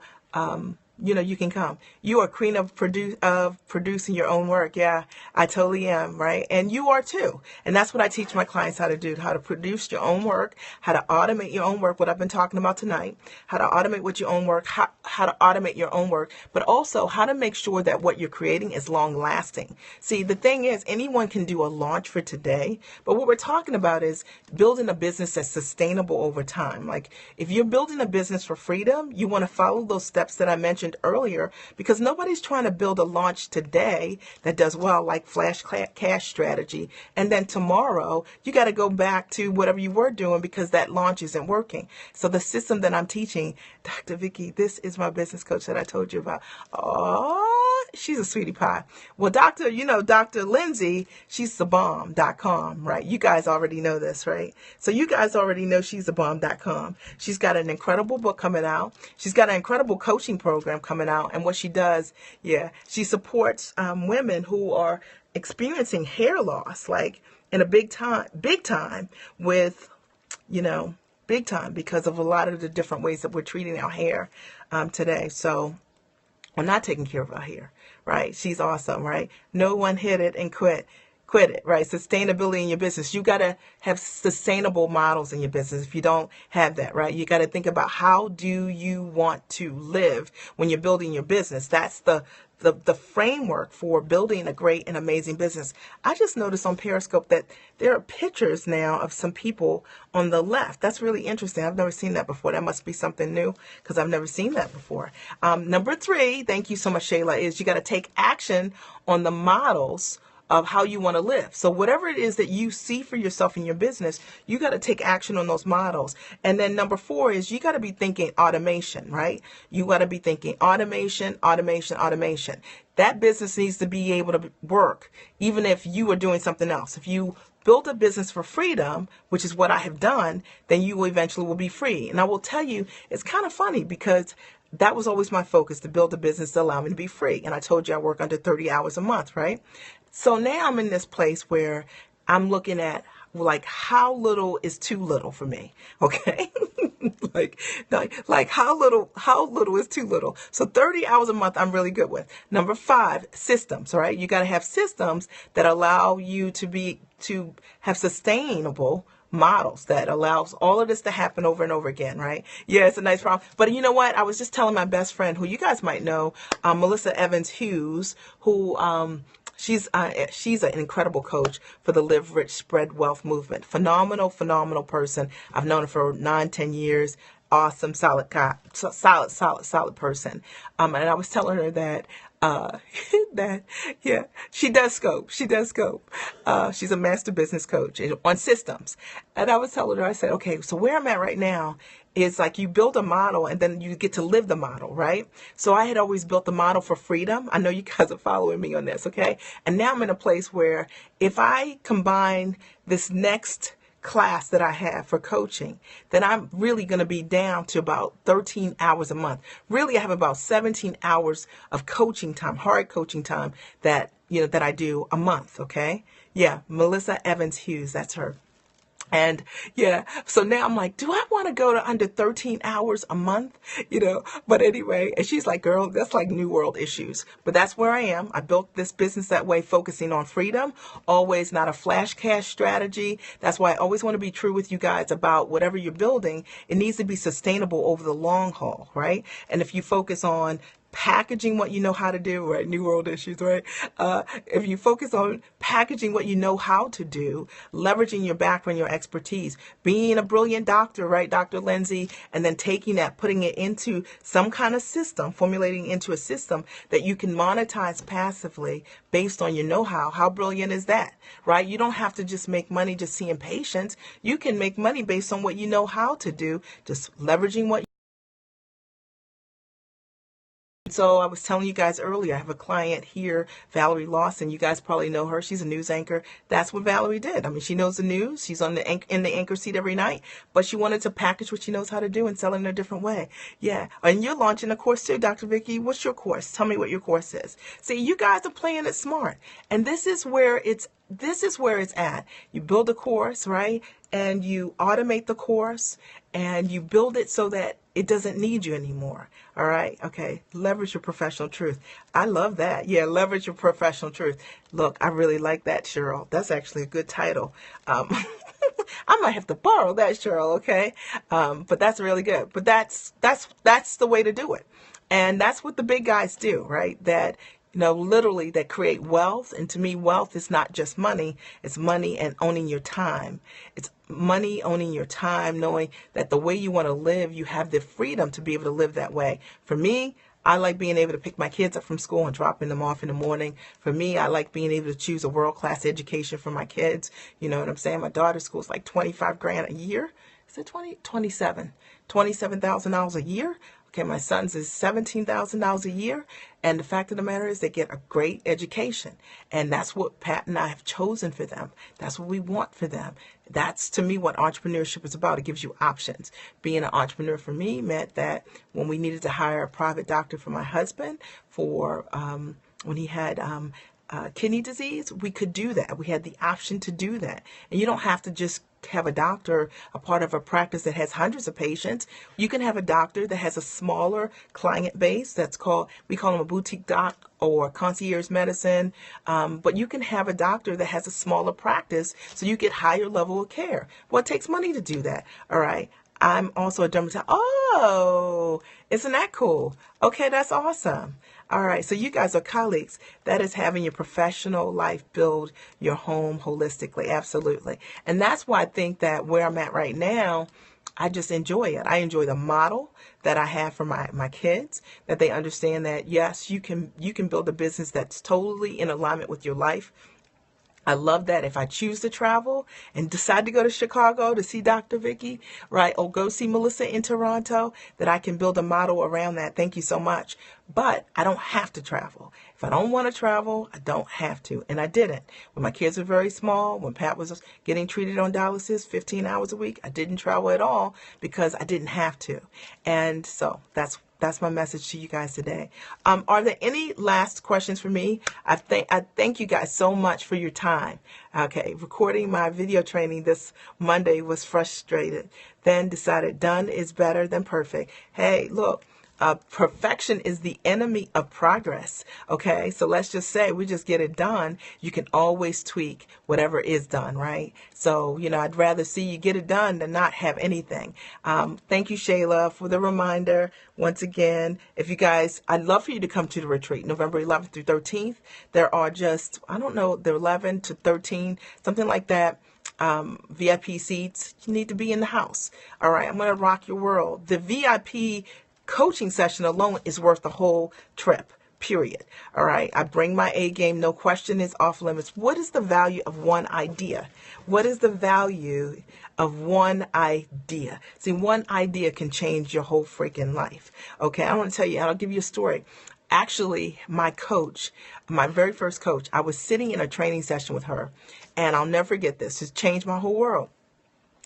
you can come. You are queen of producing your own work. Yeah, I totally am, right? And you are too. And that's what I teach my clients how to do, how to produce your own work, how to automate your own work, what I've been talking about tonight, how to automate with your own work, how to automate your own work, but also how to make sure that what you're creating is long lasting. See, the thing is, anyone can do a launch for today, but what we're talking about is building a business that's sustainable over time. Like if you're building a business for freedom, you want to follow those steps that I mentioned earlier, because nobody's trying to build a launch today that does well, like flash cash strategy, and then tomorrow you got to go back to whatever you were doing because that launch isn't working. So the system that I'm teaching, Dr. Vicky, this is my business coach that I told you about. Oh, she's a sweetie pie. Well, Dr. Lindsay, she's thebomb.com, right? You guys already know this, right? So you guys already know she's thebomb.com. She's got an incredible book coming out. She's got an incredible coaching program coming out. And what she does, she supports women who are experiencing hair loss, like in a big time with, big time, because of a lot of the different ways that we're treating our hair today. So we're not taking care of our hair, right? She's awesome, right? No one hit it and quit it, right? Sustainability in your business. You got to have sustainable models in your business. If you don't have that, right, you got to think about how do you want to live when you're building your business. That's the framework for building a great and amazing business. I just noticed on Periscope that there are pictures now of some people on the left. That's really interesting. I've never seen that before. That must be something new, because I've never seen that before. Number 3, thank you so much, Shayla, is you got to take action on the models of how you want to live. So whatever it is that you see for yourself in your business, you got to take action on those models. And then number 4 is you got to be thinking automation, right? You got to be thinking automation. That business needs to be able to work even if you are doing something else. If you build a business for freedom, which is what I have done, then you eventually will be free. And I will tell you, it's kind of funny because that was always my focus, to build a business to allow me to be free. And I told you I work under 30 hours a month, right? So now I'm in this place where I'm looking at like how little is too little for me. Okay. like how little is too little. So 30 hours a month, I'm really good with. Number 5, systems, right? You got to have systems that allow you to have sustainable models that allows all of this to happen over and over again, right? Yeah, it's a nice problem. But you know what? I was just telling my best friend, who you guys might know, Melissa Evans Hughes, who she's an incredible coach for the Live Rich, Spread Wealth movement. Phenomenal person. I've known her for 9-10 years. Awesome, solid person. And I was telling her that she does scope. She's a master business coach on systems. And I was telling her, I said, okay, so where I'm at right now is like you build a model and then you get to live the model, right? So I had always built the model for freedom. I know you guys are following me on this, okay? And now I'm in a place where if I combine this next class that I have for coaching, then I'm really going to be down to about 13 hours a month. Really, I have about 17 hours of coaching time, hard coaching time that I do a month. Okay. Yeah. Melissa Evans Hughes. That's her. And yeah, so now I'm like, do I want to go to under 13 hours a month? But anyway, and she's like, girl, that's like new world issues. But that's where I am. I built this business that way, focusing on freedom, always not a flash cash strategy. That's why I always want to be true with you guys about whatever you're building. It needs to be sustainable over the long haul, right? And if you focus on packaging what you know how to do, right? New world issues, right? If you focus on packaging what you know how to do, leveraging your background, your expertise, being a brilliant doctor, right, Dr. Lindsay, and then taking that, putting it into some kind of system, formulating into a system that you can monetize passively based on your know-how. How brilliant is that, right? You don't have to just make money just seeing patients. You can make money based on what you know how to do, just leveraging what. So I was telling you guys earlier, I have a client here, Valerie Lawson. You guys probably know her. She's a news anchor. That's what Valerie did. I mean, she knows the news. She's on in the anchor seat every night, but she wanted to package what she knows how to do and sell it in a different way. Yeah. And you're launching a course too, Dr. Vicky. What's your course? Tell me what your course is. See, you guys are playing it smart. And this is where it's at. You build a course, right? And you automate the course and you build it so that it doesn't need you anymore. All right. Okay. Leverage your professional truth. I love that. Yeah. Leverage your professional truth. Look, I really like that, Cheryl. That's actually a good title. I might have to borrow that, Cheryl. Okay. But that's really good. But that's the way to do it. And that's what the big guys do, right? That, literally that create wealth. And to me, wealth is not just money. It's money and owning your time. It's money owning your time, knowing that the way you want to live, you have the freedom to be able to live that way. For me, I like being able to pick my kids up from school and dropping them off in the morning. For me, I like being able to choose a world-class education for my kids. You know what I'm saying? My daughter's school is like 25 grand a year. Is it 27? $27,000 a year. Okay, my son's is $17,000 a year. And the fact of the matter is they get a great education. And that's what Pat and I have chosen for them. That's what we want for them. That's, to me, what entrepreneurship is about. It gives you options. Being an entrepreneur for me meant that when we needed to hire a private doctor for my husband for when he had kidney disease, we could do that. We had the option to do that. And you don't have to just have a doctor, a part of a practice that has hundreds of patients. You can have a doctor that has a smaller client base. We call them a boutique doc or concierge medicine. But you can have a doctor that has a smaller practice so you get higher level of care. Well, it takes money to do that. All right. I'm also a dermatologist. Oh, isn't that cool? Okay, that's awesome. All right, so you guys are colleagues. That is having your professional life build your home holistically, absolutely. And that's why I think that where I'm at right now, I just enjoy it. I enjoy the model that I have for my kids, that they understand that, yes, you can build a business that's totally in alignment with your life. I love that if I choose to travel and decide to go to Chicago to see Dr. Vicky, right, or go see Melissa in Toronto, that I can build a model around that. Thank you so much. But I don't have to travel. If I don't want to travel, I don't have to. And I didn't. When my kids were very small, when Pat was getting treated on dialysis 15 hours a week, I didn't travel at all because I didn't have to. And so that's my message to you guys today. Are there any last questions for me? I thank you guys so much for your time. Okay, recording my video training this Monday was frustrated. Then decided done is better than perfect. Hey, look. Perfection is the enemy of progress. Okay, so let's just say we just get it done. You can always tweak whatever is done, right? So, I'd rather see you get it done than not have anything. Thank you, Shayla, for the reminder. Once again, if you guys, I'd love for you to come to the retreat, November 11th through 13th. There are just, they're 11 to 13, something like that. VIP seats. You need to be in the house. All right, I'm going to rock your world. The VIP coaching session alone is worth the whole trip, period. All right. I bring my A game. No question is off limits. What is the value of one idea? What is the value of one idea? See, one idea can change your whole freaking life. Okay. I want to tell you, I'll give you a story. Actually, my coach, my very first coach, I was sitting in a training session with her, and I'll never forget this. It's changed my whole world.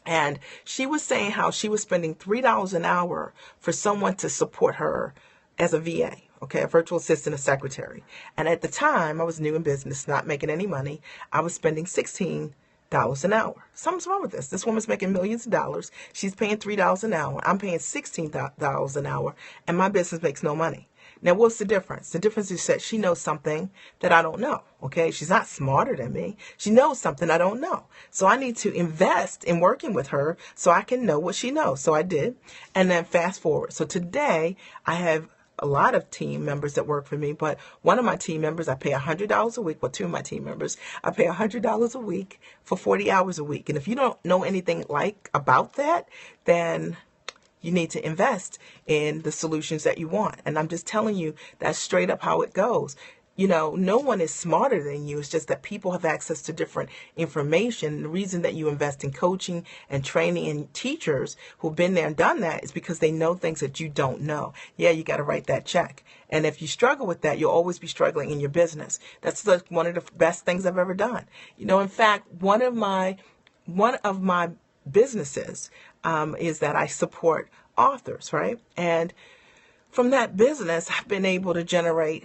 And she was saying how she was spending $3 an hour for someone to support her as a VA, okay, a virtual assistant, a secretary. And at the time, I was new in business, not making any money. I was spending $16 an hour. Something's wrong with this. This woman's making millions of dollars. She's paying $3 an hour. I'm paying $16 an hour, and my business makes no money. Now, what's the difference? The difference is that she knows something that I don't know, okay? She's not smarter than me. She knows something I don't know. So I need to invest in working with her so I can know what she knows. So I did. And then fast forward. So today I have a lot of team members that work for me, but one of my team members, I pay $100 a week. Well, two of my team members, I pay $100 a week for 40 hours a week. And if you don't know anything about that, then you need to invest in the solutions that you want. And I'm just telling you, that's straight up how it goes. You know, no one is smarter than you. It's just that people have access to different information. The reason that you invest in coaching and training and teachers who've been there and done that is because they know things that you don't know. Yeah, you got to write that check. And if you struggle with that, you'll always be struggling in your business. That's one of the best things I've ever done. You know, in fact, one of my businesses is that I support authors, right? And from that business, I've been able to generate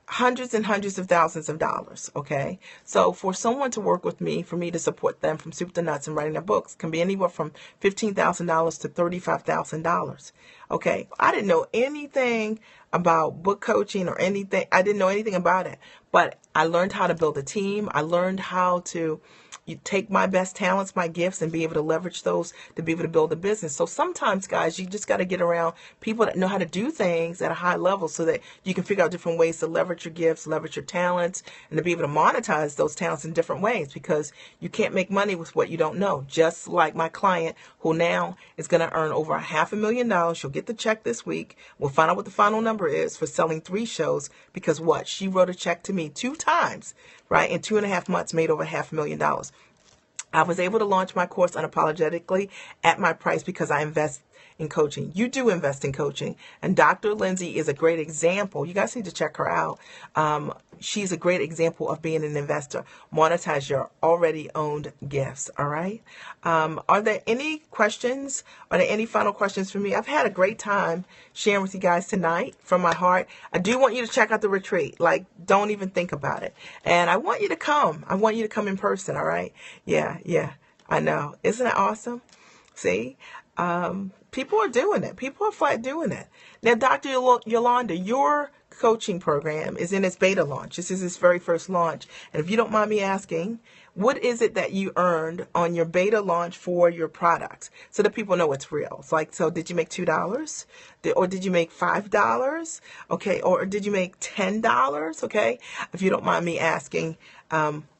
hundreds and hundreds of thousands of dollars, okay? So for someone to work with me, for me to support them from soup to nuts and writing their books, can be anywhere from $15,000 to $35,000, okay? I didn't know anything about book coaching or anything. I didn't know anything about it, but I learned how to build a team. I learned how to take my best talents, my gifts, and be able to leverage those to be able to build a business. So sometimes, guys, you just got to get around people that know how to do things at a high level so that you can figure out different ways to leverage your gifts, leverage your talents, and to be able to monetize those talents in different ways, because you can't make money with what you don't know. Just like my client, who now is going to earn over $500,000. She'll get the check this week. We'll find out what the final number is for selling 3 shows, because what? She wrote a check to me 2 times, right? In 2.5 months, made over $500,000. I was able to launch my course unapologetically at my price because I invest in coaching. You do invest in coaching. And Dr. Lindsay is a great example. You guys need to check her out. She's a great example of being an investor. Monetize your already owned gifts. All right. Are there any questions? Are there any final questions for me? I've had a great time sharing with you guys tonight from my heart. I do want you to check out the retreat. Like, don't even think about it. And I want you to come. I want you to come in person. All right. Yeah. I know. Isn't it awesome? See? People are doing it. People are flat doing it. Now, Dr. Yolanda, your coaching program is in its beta launch. This is its very first launch. And if you don't mind me asking, what is it that you earned on your beta launch for your product, so that people know it's real? It's like, so did you make $2? Or did you make $5? Okay. Or did you make $10? Okay. If you don't mind me asking,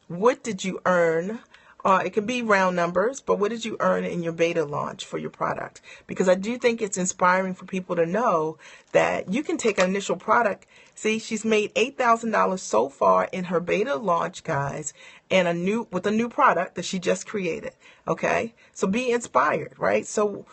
what did you earn? It can be round numbers, but what did you earn in your beta launch for your product? Because I do think it's inspiring for people to know that you can take an initial product. See, she's made $8,000 so far in her beta launch, guys, and with a new product that she just created. Okay, so be inspired, right? So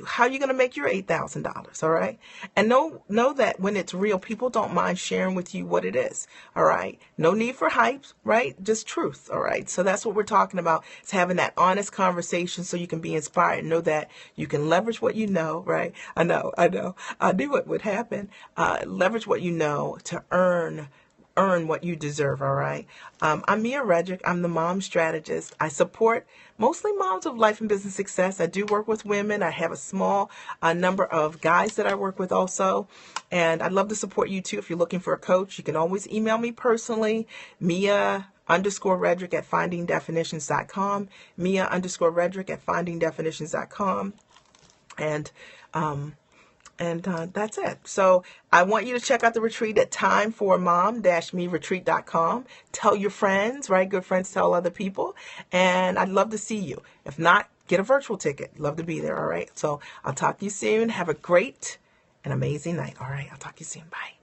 how are you going to make your $8,000? All right, and know that when it's real, people don't mind sharing with you what it is. All right, no need for hype, right? Just truth. All right, so that's what we're talking about. It's having that honest conversation so you can be inspired. Know that you can leverage what you know, right? I know. I knew it would happen. Leverage what you know to earn what you deserve. All right. I'm Mia Redrick. I'm the Mom Strategist. I support mostly moms of life and business success. I do work with women. I have a small number of guys that I work with also. And I'd love to support you too. If you're looking for a coach, you can always email me personally, Mia_Redrick at findingdefinitions.com, Mia_Redrick at findingdefinitions.com. And that's it. So I want you to check out the retreat at timeformom-me-retreat.com. Tell your friends, right? Good friends tell other people. And I'd love to see you. If not, get a virtual ticket. Love to be there. All right. So I'll talk to you soon. Have a great and amazing night. All right. I'll talk to you soon. Bye.